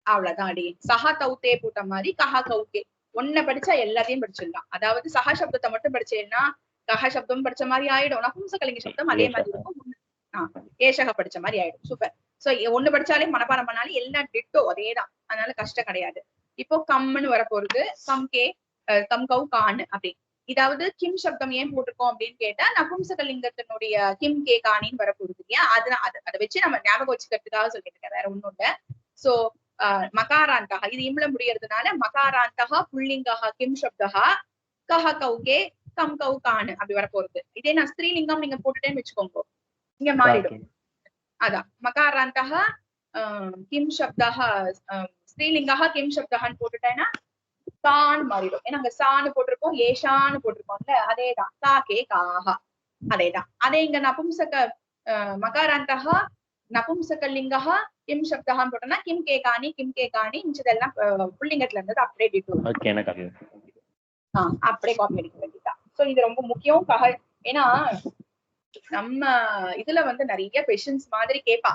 அவ்வளவுதான் அடி. சஹா கௌத்தே போட்ட மாதிரி கஹா கௌத்தே ஒன்ன படிச்சா எல்லாத்தையும் படிச்சிடலாம். அதாவது சஹா சப்தத்தை மட்டும் படிச்சேன்னா கஹா சப்தம் படிச்ச மாதிரி ஆயிடும், நபும்சகலிங்க சப்தம் அதே மாதிரி இருக்கும், ஏஷக படிச்ச மாதிரி ஆயிடும். சூப்பர். சோ ஒண்ணு படிச்சாலே மனப்பாடம் பண்ணாலே எல்லாம் டிட்டோ அதேதான், அதனால கஷ்டம் கிடையாது. இப்போ கம்னு வரப்போறது கம்கே கம் கவு கான்னு அப்படி. இதாவது கிம் சப்தம் ஏன் போட்டிருக்கோம் அப்படின்னு கேட்டா நபும்சகலிங்கத்தினுடைய கிம் கே காணின்னு வரப்போறது இல்லையா, அதை வச்சு நம்ம ஞாபகம் வச்சுக்கிறதுக்காக சொல்லிட்டு இருக்கேன், வேற ஒண்ணும் இல்ல. சோ மகாராந்தகா இது இம்ல முடியறதுனால மகாராந்தகா புல்லிங்கா கிம் சப்தகா கஹ கவுகே கம் கவு கான்னு அப்படி வரப்போறது. இதே நான் ஸ்ரீலிங்கம் நீங்க போட்டுட்டேன்னு வச்சுக்கோங்க, இங்க மாறிடும். அதான் மகாராந்தகா கிம் சப்தகா ஸ்ரீலிங்கா கிம் சப்தகான்னு போட்டுட்டேன்னா கான்னு மாறிடும். ஏன்னா அங்க சான்னு போட்டிருக்கோம், ஏஷான்னு போட்டிருக்கோம்ல, அதேதான் கா கே காஹா அதேதான். அதே இங்க நபும்சக மகாராந்தகா நபும்சகலிங்கா கிம் சப்தகான்னு போட்டோம்னா கிம் கே காணி கிம் கே காணி மிச்சதெல்லாம் புல்லிங்கத்துல இருந்தது அப்படியே டிட்டோ அப்படியே காப்பி அடிக்க வேண்டியதான். சோ இது ரொம்ப முக்கியம். ஏன்னா நம்ம இதுல வந்து நிறைய கொஸ்டின்ஸ் மாதிரி கேட்பா,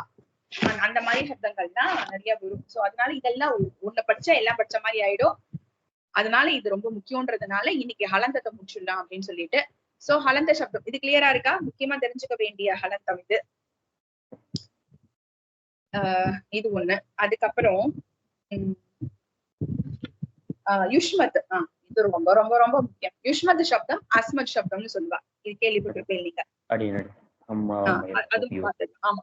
அந்த மாதிரி சப்தங்கள் தான் நிறைய வரும். சோ அதனால இதெல்லாம் ஒண்ணு படிச்சா எல்லாம் படிச்ச மாதிரி ஆயிடும். அதனால இது ரொம்ப முக்கியம்ன்றதுனால இன்னைக்கு ஹலந்தத்தை முடிச்சிடலாம் அப்படின்னு சொல்லிட்டு. சோ ஹலந்த சப்தம் இது கிளியரா இருக்கா? முக்கியமா தெரிஞ்சுக்க வேண்டிய ஹலந்தம் இது. இது ஒண்ணு. அதுக்கப்புறம் யுஷ்மத், இது ரொம்ப ரொம்ப ரொம்ப முக்கியம். யுஷ்மத் சப்தம் அஸ்மத் சப்தம்னு சொல்லுவா, இது கேள்விப்பட்டிருப்பேன் நீங்க. அதுவும் பார்த்தது. ஆமா,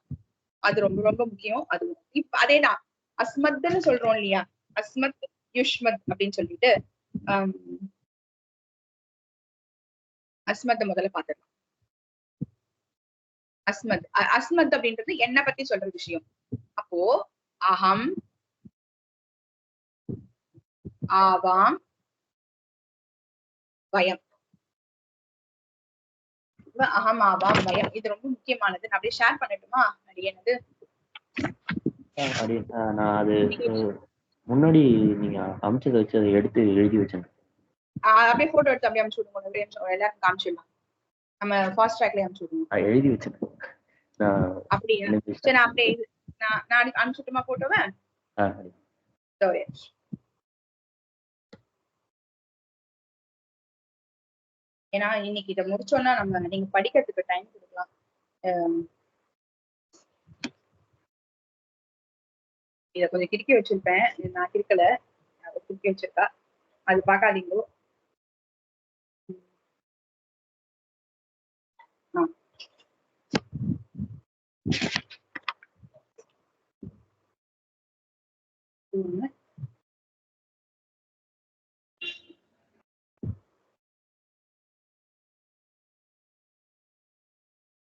அது ரொம்ப ரொம்ப முக்கியம். அது இப்ப அதேதான் அஸ்மத்ன்னு சொல்றோம் இல்லையா, அஸ்மத் யுஷ்மத் அப்படின்னு சொல்லிட்டு அஸ்மத் முதல்ல பாத்துக்கலாம். அஸ்மத் அப்படின்றது என்ன பத்தி சொல்ற விஷயம். அப்போ அகம் ஆவாம் வயம். அகம் ஆவாம் வயம். இது ரொம்ப முக்கியமானது. நான் அப்படியே ஷேர் பண்ணட்டுமா? என்னது நான் அது முன்னாடி நீங்க அமைச்சதை வச்சு அதை எடுத்து எழுதி வச்சேன். அப்படியே போட்டோ எடுத்து அப்படியே அனுப்பிச்சு விடுங்க. எல்லாருக்கும் காமிச்சிடலாம். நம்ம ஃபாஸ்ட் ட்ராக்ல அனுப்பிச்சு விடுவோம். எழுதி வச்சிருக்கேன். அப்படியா? சரி, நான் அப்படியே நான் அனுப்பிச்சுட்டுமா போட்டோவை? ஏன்னா இன்னைக்கு இதை முடிச்சோம்னா நீங்க படிக்கிறதுக்கு டைம் கொடுக்கலாம். இத கொஞ்சம் கிறுக்கி வச்சிருப்பேன். நான் கிறுக்கல, கிறுக்கி வச்சிருக்கா. அது பாக்காதீங்க.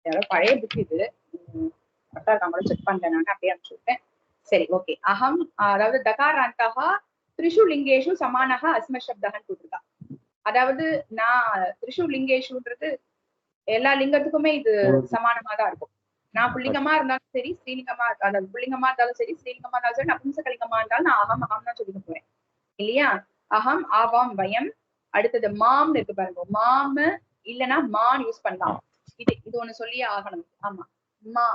யாரோ பழைய புக் இது கரெக்டா இருக்காங்களோ செக் பண்ணல, நான் அப்படியே அனுப்பிச்சுட்டேன். சரி, ஓகே. அகம் அதாவது தகாராந்தகா திரிஷு லிங்கேஷு சமானஹ அஸ்மசப்தஹன்னு போட்டிருக்கா. அதாவது நான் திரிஷு லிங்கேஷுன்றது எல்லா லிங்கத்துக்குமே இது சமானமா தான் இருக்கும். நான் புள்ளிங்கமா இருந்தாலும் சரி, ஸ்ரீலிங்கமா அதாவது புள்ளிங்கமா இருந்தாலும் சரி, ஸ்ரீலிங்கமா இருந்தாலும் சரி, நபும்சகலிங்கமா இருந்தாலும் நான் அகம் அகம் தான் சொல்லிட்டு போறேன் இல்லையா? அகம் ஆவாம் வயம். அடுத்தது மாம்னு இருக்கு பாருங்க. மாமு இல்லைன்னா மான் யூஸ் பண்ணலாம். இது ஒண்ணு சொல்லியே ஆகணும். ஆமா, மா.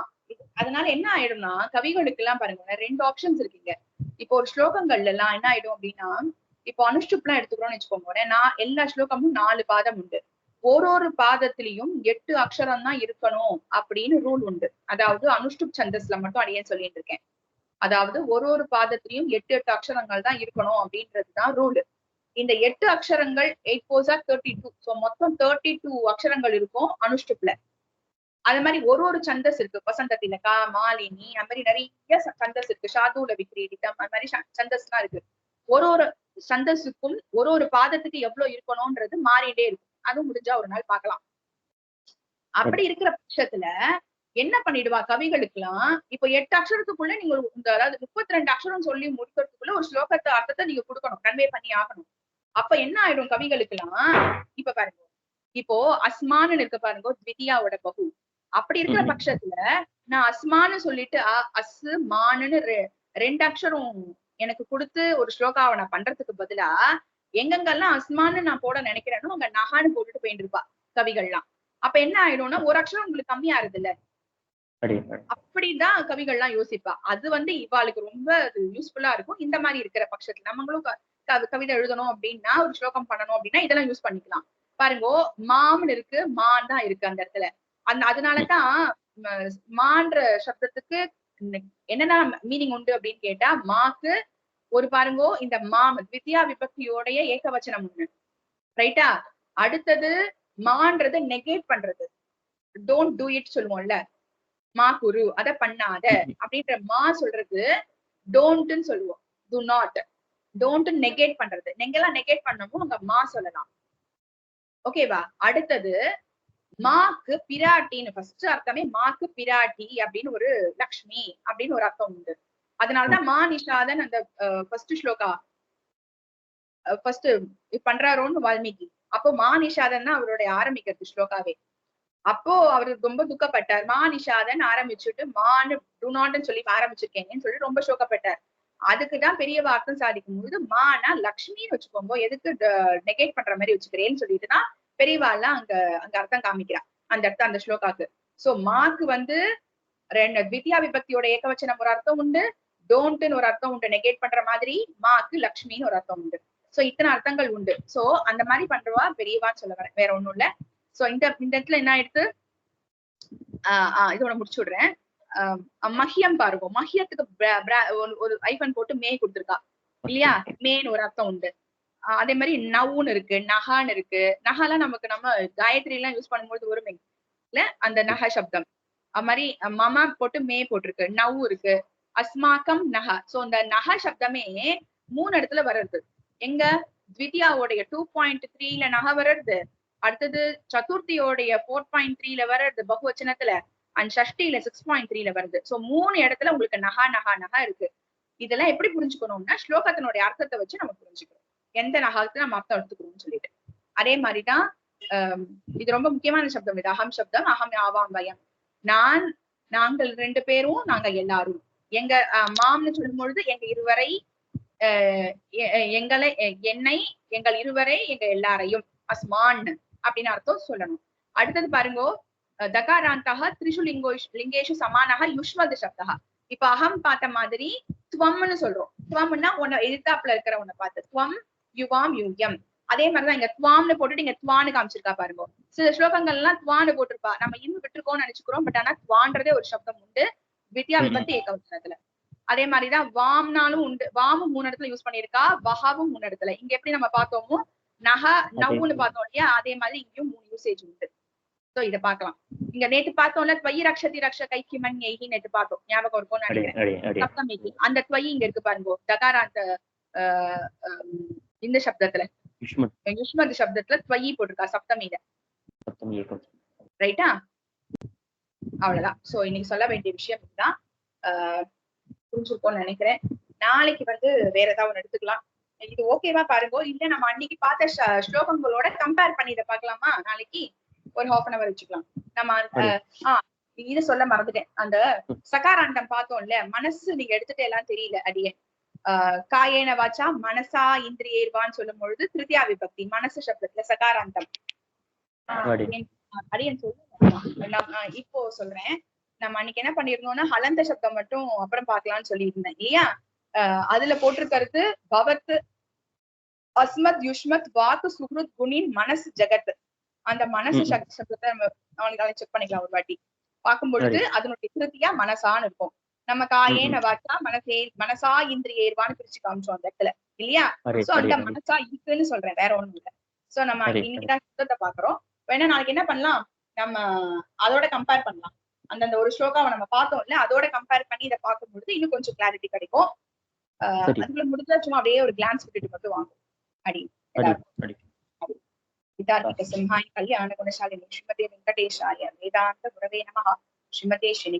அதனால என்ன ஆயிடும்னா கவிகளுக்கு எல்லாம் பாருங்க 2 ஆப்ஷன்ஸ் இருக்குங்க. இப்போ ஒரு ஸ்லோகங்கள்ல எல்லாம் என்ன ஆயிடும் அப்படின்னா, இப்போ அனுஷ்டுப் எல்லாம் எடுத்துக்கிறோம்னு வச்சுக்கோங்க. நான் எல்லா ஸ்லோகமும் 4 பாதம் உண்டு. ஒரு பாதத்திலையும் 8 அக்ஷரம் தான் இருக்கணும் அப்படின்னு ரூல் உண்டு. அதாவது அனுஷ்டுப் சந்தஸ்ல மட்டும் அடியே சொல்லிட்டு இருக்கேன். அதாவது ஒரு பாதத்திலையும் 8 அக்ஷரங்கள் தான் இருக்கணும் அப்படின்றதுதான் ரூல். இந்த 8 அக்ஷரங்கள் 8 4 32. சோ மொத்தம் 32 அக்ஷரங்கள் இருக்கும் அனுஷ்டுப்ல. அது மாதிரி ஒரு சந்தஸ் இருக்கு. வசந்த திலகா, மாலினி, அந்த மாதிரி நிறைய சந்தஸ் இருக்கு. ஷாதூல விக்ரீடிதம், அந்த மாதிரி சந்தஸ் எல்லாம் இருக்கு. ஒரு சந்தஸுக்கும் ஒரு பாதத்துக்கு எவ்வளவு இருக்கணும்ன்றது மாறிட்டே இருக்கும். அதுவும் முடிஞ்சா ஒரு நாள் பார்க்கலாம். அப்படி இருக்கிற பட்சத்துல என்ன பண்ணிடுவா கவிகளுக்கு எல்லாம், இப்ப 8 அக்ஷரத்துக்குள்ள நீங்க அதாவது 32 அக்ஷரம் சொல்லி முடிக்கிறதுக்குள்ள ஒரு ஸ்லோகத்தை அர்த்தத்தை நீங்க கொடுக்கணும், கன்வே பண்ணி ஆகணும். அப்ப என்ன ஆயிடும் கவிகளுக்கு எல்லாம், இப்ப பாருங்க, இப்போ அஸ்மான்னு இருக்க பாருங்க த்விதியாவோட பகு. அப்படி இருக்கிற பட்சத்துல நான் அஸ்மான்னு சொல்லிட்டு அசு மானுன்னு 2 அக்ஷரம் எனக்கு கொடுத்து ஒரு ஸ்லோகாவை நான் பண்றதுக்கு பதிலா எங்கெங்கெல்லாம் அஸ்மான்னு நான் போட நினைக்கிறேனோ அங்க நகான்னு போட்டுட்டு போயிட்டு இருப்பா கவிகள்லாம். அப்ப என்ன ஆயிடும்னா ஒரு அக்ஷரம் உங்களுக்கு கம்மியா இருது இல்ல, அப்படிதான் கவிகள்லாம் யோசிப்பா. அது இவாளுக்கு ரொம்ப யூஸ்ஃபுல்லா இருக்கும். இந்த மாதிரி இருக்கிற பட்சத்துல நம்மளும் கவிதை எழுதணும் அப்படின்னா, ஒரு ஸ்லோகம் பண்ணணும் அப்படின்னா இதெல்லாம் யூஸ் பண்ணிக்கலாம். பாருங்க, மாம்னு இருக்கு, மான் தான் இருக்கு அந்த இடத்துல. அதனாலதான் மான்ற சப்தத்துக்கு என்னென்ன மீனிங் உண்டு அப்படின்னு கேட்டா, மாக்கு ஒரு பாருங்கோ இந்த மாம் வித்யா விபக்தியோடைய ஏகவச்சனம் ஒண்ணு, ரைட்டா? அடுத்தது மான்றது நெகேட் பண்றது, டோன்ட் டூ இட் சொல்லுவோம்ல, மா குரு அத பண்ணாத அப்படின்ற மா சொல்றது டோன்ட்னு சொல்லுவோம். டு நாட், டோன்ட் நெகேட் பண்றது. எங்கெல்லாம் நெகேட் பண்ணமோ அங்க மா சொல்லலாம். ஓகேவா? அடுத்தது மாக்கு பிராட்டின்னு ஃபர்ஸ்ட் அர்த்தமே மாக்கு பிராட்டி அப்படின்னு ஒரு லக்ஷ்மி அப்படின்னு ஒரு அர்த்தம் உண்டு. அதனாலதான் மா நிஷாதன் அந்த ஃபர்ஸ்ட் ஸ்லோகா ஃபர்ஸ்ட் பண்றாரோன்னு வால்மீகி. அப்போ மா நிஷாதன் தான் அவருடைய ஆரம்பிக்கிறது ஸ்லோகாவே. அப்போ அவரு ரொம்ப துக்கப்பட்டார். மா நிஷாதன் ஆரம்பிச்சுட்டு மான்னு டு நாட்னு சொல்லி ஆரம்பிச்சிருக்கேங்கன்னு சொல்லி ரொம்ப சோகப்பட்டார். அதுக்குதான் பெரியவா அர்த்தம் சாதிக்கும் போது மானா லக்ஷ்மின்னு வச்சுக்கோங்க, எதுக்கு நெகேட் பண்ற மாதிரி வச்சுக்கிறேன்னு சொல்லிட்டுதான் பெரியவா எல்லாம் அங்க அர்த்தம் காமிக்கிறா அந்த அர்த்தம் அந்த ஸ்லோகாக்கு. சோ மாக்கு வித்யா விபக்தியோட ஏகவச்சனம் ஒரு அர்த்தம் உண்டு, டோன்ட்னு ஒரு அர்த்தம் உண்டு, நெகேட் பண்ற மாதிரி. மாக்கு லக்ஷ்மின்னு ஒரு அர்த்தம் உண்டு. சோ இத்தனை அர்த்தங்கள் உண்டு. சோ அந்த மாதிரி பண்றவா பெரியவான்னு சொல்ல வரேன், வேற ஒண்ணும் இல்ல. சோ இந்த இடத்துல என்ன ஆயிடுத்து, இதோட முடிச்சு விடுறேன். மஹியம் பாருங்க, மஹியத்துக்கு ஒரு ஐபன் போட்டு மே கொடுத்திருக்கா இல்லையா? மேன்னு ஒரு அர்த்தம் உண்டு. அதே மாதிரி நவுன்னு இருக்கு, நகான்னு இருக்கு. நகாலாம் நம்ம காயத்ரி எல்லாம் யூஸ் பண்ணும்போது வருமே இல்ல, அந்த நக சப்தம். அது மாதிரி மமா போட்டு மே போட்டிருக்கு, நவ் இருக்கு, அஸ்மாக்கம் நக. சோ இந்த நக சப்தமே 3 இடத்துல வர்றது. எங்க த்விதியாவோடைய 2.3ல நக வர்றது, அடுத்தது சதுர்த்தியோடைய 4.3ல வர்றது பகுவச்சனத்துல, அண்ட் ஷஷ்டியில 6.3ல வருது. சோ 3 இடத்துல உங்களுக்கு நகா நகா நகா இருக்கு. இதெல்லாம் எப்படி புரிஞ்சுக்கணும்னா ஸ்லோகத்தினுடைய அர்த்தத்தை வச்சு நம்ம புரிஞ்சுக்கணும். எந்த நகாரத்துல நம்ம அர்த்தம் எடுத்துக்கிறோம்னு சொல்லிட்டு. அதே மாதிரிதான் இது ரொம்ப முக்கியமான சப்தம். இது அகம் சப்தம். அகம் ஆவாம் வயம். நாங்கள் 2 பேரும், நாங்க எல்லாரும். எங்க மாம்னு சொல்லும் பொழுது எங்க இருவரை, எங்களை, என்னை, எங்கள் இருவரை, எங்க எல்லாரையும், அஸ்மான் அப்படின்னு அர்த்தம் சொல்லணும். அடுத்தது பாருங்க, தகாராந்தக த்ரிஷு லிங்கேஷு சமானக யுஷ்மத் சப்தா. இப்ப அகம் பார்த்த மாதிரி துவம்னு சொல்றோம். துவம்னா உன்னை எதிர்த்தாப்புல இருக்கிற உன்னை பார்த்து துவம் யுவாம் யூயம். அதே மாதிரிதான் இங்க துவாம்னு போட்டுட்டு இங்க துவான்னு காமிச்சிருக்கா பாருங்க. சில ஸ்லோகங்கள் எல்லாம் துவான்னு போட்டிருப்பா, நம்ம இன்னும் விட்டுருக்கோம்னு நினைச்சுக்கிறோம். பட் ஆனா துவான்றதே ஒரு சப்தம் உண்டு வித்யா விபத்தி ஏகவசனத்துல. அதே மாதிரிதான் வாம்னாலும் உண்டு. வாமும் 3 இடத்துல யூஸ் பண்ணிருக்கா, வஹாவும் 3 இடத்துல. இங்க எப்படி நம்ம பார்த்தோமோ நக நவ்வுன்னு பார்த்தோம் இல்லையா, அதே மாதிரி இங்கேயும் 3 யூசேஜ் உண்டு. சோ இதை பார்க்கலாம். இங்க நேத்து பார்த்தோம்ல துவயி ரக்ஷதி ரக்ஷ கைக்கு மண் எய்கி நேற்று பார்த்தோம், ஞாபகம் இருக்கும்னு நினைக்கிறேன். சப்தமேகி அந்த துவயி இங்க இருக்கு பாருங்க. தகாராந்த இந்த சப்தத்துல யுஷ்மத் சப்தத்துல துவயி போட்டிருக்கா சப்தமீத. ரைட்டா? அவ்வளவுதான். சோ இன்னைக்கு சொல்ல வேண்டிய விஷயம் இதுதான். புரிஞ்சிருக்கோம்னு நினைக்கிறேன். நாளைக்கு வேற ஏதாவது ஒண்ணு எடுத்துக்கலாம். இது ஓகேவா பாருங்க. இல்ல நம்ம அன்னைக்கு பார்த்த ஸ்லோகங்களோட கம்பேர் பண்ணி இதை பார்க்கலாமா? நாளைக்கு ஒரு 1/2 hour வச்சுக்கலாம். நம்ம இது சொல்ல மறந்துட்டேன். அந்த சகாராந்தம் பார்த்தோம்ல, மனசு நீங்க எடுத்துட்டு எல்லாம் தெரியல அடியே. காயேன வாச்சா மனசா இந்திரியேர்வான்னு சொல்லும் பொழுது திருத்தியா விபக்தி மனசு சப்தத்துல சகாராந்தம். அடியன் சொல்லுங்க. இப்போ சொல்றேன். நம்ம அன்னைக்கு என்ன பண்ணிருந்தோம்னா ஹலந்த சப்தம் மட்டும் அப்புறம் பாக்கலாம்னு சொல்லியிருந்தேன் இல்லையா? அதுல போட்டிருக்கிறது பவத் அஸ்மத் யுஷ்மத் வாக்கு சுஹ்ருத் குணின் மனசு ஜெகத். அந்த மனசு சப்தத்தை நம்ம அவனுக்கு செக் பண்ணிக்கலாம் ஒரு வாட்டி. பார்க்கும் பொழுது அதனுடைய திருத்தியா மனசான்னு இருக்கும். நம்ம காயேன வாச்சா மனசா இந்திரியேர்வான்னு பிரிச்சு காமிச்சோம் அந்த இடத்துல இல்லையா? சோ அந்த மனசா இருக்குன்னு சொல்றேன், வேற ஒண்ணும் இல்லை. சோ நம்ம இன்னைக்குதான் சப்தத்தை பாக்குறோம். வேணா நாளைக்கு என்ன பண்ணலாம், நம்ம அதோட கம்பேர் பண்ணலாம். அந்தந்த ஒரு ஸ்லோகாவை நம்ம பார்த்தோம்ல, அதோட கம்பேர் பண்ணி இதை பார்க்கும் பொழுது இன்னும் கொஞ்சம் கிளாரிட்டி கிடைக்கும். அதுக்குள்ள முடிஞ்சா சும்மா அப்படியே ஒரு கிளான்ஸ் விட்டுட்டு மட்டும் வாங்கும். அடி விதார்த்திக சிம்ஹாய கல்யாண குணசாலினி ஸ்ரீமதே வெங்கடேஷாய வேதாந்த குரவே நமஹ. ஸ்ரீமதே ஸ்ரீ